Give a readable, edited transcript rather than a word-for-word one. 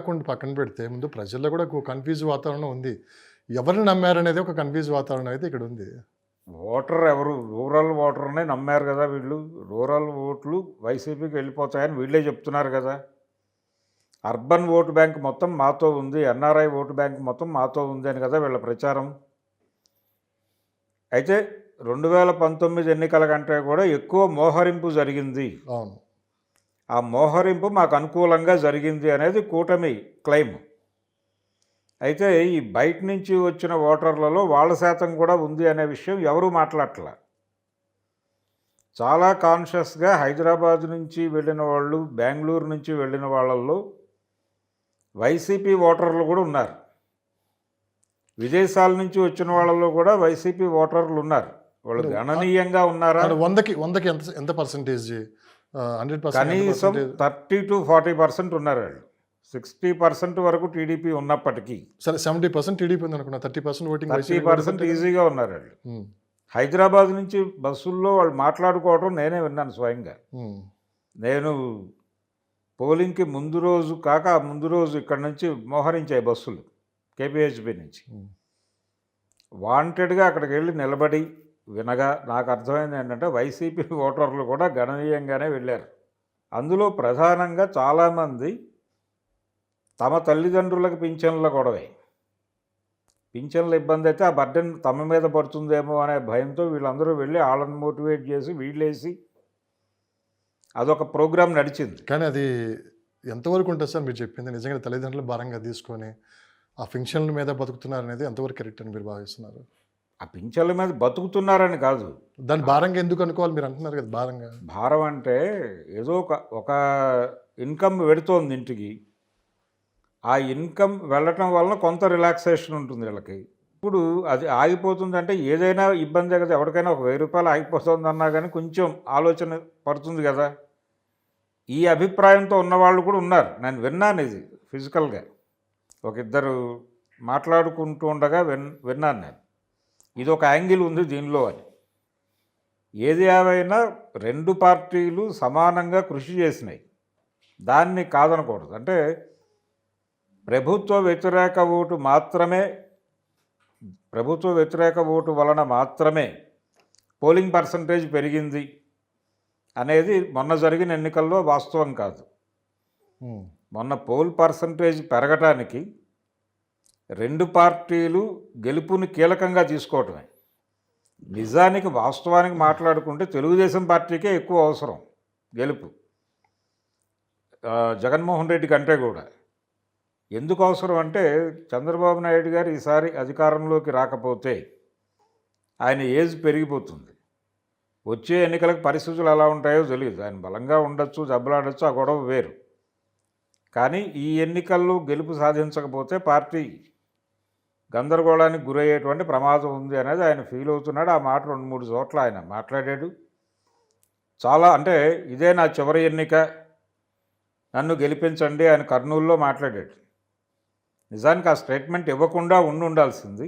కాకుండా పక్కన పెడితే ముందు ప్రజల్లో కూడా ఒక కన్‌ఫ్యూజ్ వాతావరణం ఉంది. ఎవరిని నమ్మారనేది ఒక కన్‌ఫ్యూజ్ వాతావరణం అయితే ఇక్కడ ఉంది. ఓటర్ ఎవరు రూరల్ ఓటర్‌నే నమ్మారు కదా వీళ్ళు. రూరల్ ఓట్లు వైసీపీకి వెళ్ళిపోతాయని వీళ్ళే చెప్తున్నారు కదా. అర్బన్ ఓటు బ్యాంక్ మొత్తం మాతో ఉంది, ఎన్ఆర్ఐ ఓటు బ్యాంక్ మొత్తం మాతో ఉంది అని కదా వీళ్ళ ప్రచారం. అయితే 2019 ఎన్నికల కంటే కూడా ఎక్కువ మోహరింపు జరిగింది. అవును. ఆ మోహరింపు మాకు అనుకూలంగా జరిగింది అనేది కూటమి క్లెయిమ్. అయితే ఈ బయట నుంచి వచ్చిన ఓటర్లలో వాళ్ళ శాతం కూడా ఉంది అనే విషయం ఎవరూ మాట్లాడట్లా. చాలా కాన్షియస్గా హైదరాబాద్ నుంచి వెళ్ళిన వాళ్ళు, బెంగళూరు నుంచి వెళ్ళిన వాళ్ళల్లో వైసీపీ ఓటర్లు కూడా ఉన్నారు. విదేశాల నుంచి వచ్చిన వాళ్ళలో కూడా వైసీపీ ఓటర్లు ఉన్నారు. వాళ్ళు గణనీయంగా ఉన్నారా? 100కి ఎంత పర్సెంటేజ్? 100% కనీసం 30-40% ఉన్నారు వాళ్ళు. 60% వరకు టీడీపీ ఉన్నప్పటికీ సరే 70% టీడీపీ ఉంది అనుకున్నా. 30% ఓటింగ్ 30% ఈజీగా ఉన్నారు వాళ్ళు. హైదరాబాద్ నుంచి బస్సుల్లో వాళ్ళు మాట్లాడుకోవడం నేనే విన్నాను స్వయంగా. నేను పోలింగ్కి ముందు రోజు కాక ముందు రోజు ఇక్కడ నుంచి మోహరించాయి బస్సులు కేపీహెచ్బి నుంచి. వాంటెడ్గా అక్కడికి వెళ్ళి నిలబడి వినగా నాకు అర్థమైంది ఏంటంటే వైసీపీ ఓటర్లు కూడా గణనీయంగానే వెళ్ళారు. అందులో ప్రధానంగా చాలామంది తమ తల్లిదండ్రులకు పింఛన్ల గొడవే. పింఛన్ల ఇబ్బంది అయితే ఆ బర్డెన్ తమ మీద పడుతుందేమో అనే భయంతో వీళ్ళందరూ వెళ్ళి వాళ్ళని మోటివేట్ చేసి వీళ్ళేసి అదొక ప్రోగ్రాం నడిచింది. కానీ అది ఎంతవరకు ఉంటుంది సార్ మీరు చెప్పింది? నిజంగా తల్లిదండ్రులు భారంగా తీసుకొని ఆ పింఛన్ల మీద బతుకుతున్నారు అనేది ఎంతవరకు కరెక్ట్ అని మీరు భావిస్తున్నారు? ఆ పింఛన్ల మీద బతుకుతున్నారని కాదు, దాన్ని భారంగా ఎందుకు అనుకోవాలి మీరు అంటున్నారు కదా. భారం అంటే ఏదో ఒక ఇన్కమ్ వెడుతోంది ఇంటికి. ఆ ఇన్కమ్ వెళ్ళటం వలన కొంత రిలాక్సేషన్ ఉంటుంది వీళ్ళకి. ఇప్పుడు అది ఆగిపోతుందంటే ఏదైనా ఇబ్బందే కదా. ఎవరికైనా ఒక 1000 రూపాయలు ఆగిపోతుంది అన్నా కానీ కొంచెం ఆలోచన పడుతుంది కదా. ఈ అభిప్రాయంతో ఉన్నవాళ్ళు కూడా ఉన్నారు. నేను విన్నాను ఇది ఫిజికల్గా. ఒక ఇద్దరు మాట్లాడుకుంటూ ఉండగా విన్నాను నేను. ఇది ఒక యాంగిల్ ఉంది దీనిలో అని. ఏది ఏవైనా 2 పార్టీలు సమానంగా కృషి చేసినాయి, దాన్ని కాదనకూడదు. అంటే ప్రభుత్వ వ్యతిరేక ఓటు వలన మాత్రమే పోలింగ్ పర్సంటేజ్ పెరిగింది అనేది మొన్న జరిగిన ఎన్నికల్లో వాస్తవం కాదు. మొన్న పోల్ పర్సంటేజ్ పెరగటానికి 2 పార్టీలు గెలుపుని కీలకంగా తీసుకోవటమే. నిజానికి వాస్తవానికి మాట్లాడుకుంటే తెలుగుదేశం పార్టీకే ఎక్కువ అవసరం గెలుపు, జగన్మోహన్ రెడ్డి కంటే కూడా. ఎందుకు అవసరం అంటే చంద్రబాబు నాయుడు గారు ఈసారి అధికారంలోకి రాకపోతే ఆయన ఏజ్ పెరిగిపోతుంది. వచ్చే ఎన్నికలకు పరిస్థితులు ఎలా ఉంటాయో తెలియదు. ఆయన బలంగా ఉండొచ్చు, దెబ్బలాడచ్చు, ఆ గొడవ వేరు. కానీ ఈ ఎన్నికల్లో గెలుపు సాధించకపోతే పార్టీ గందరగోళానికి గురయ్యేటువంటి ప్రమాదం ఉంది అనేది ఆయన ఫీల్ అవుతున్నాడు. ఆ మాట 2-3 చోట్ల ఆయన మాట్లాడాడు. చాలా అంటే ఇదే నా చివరి ఎన్నిక, నన్ను గెలిపించండి ఆయన కర్నూలులో మాట్లాడాడు. నిజానికి ఆ స్టేట్మెంట్ ఇవ్వకుండా ఉండాల్సింది.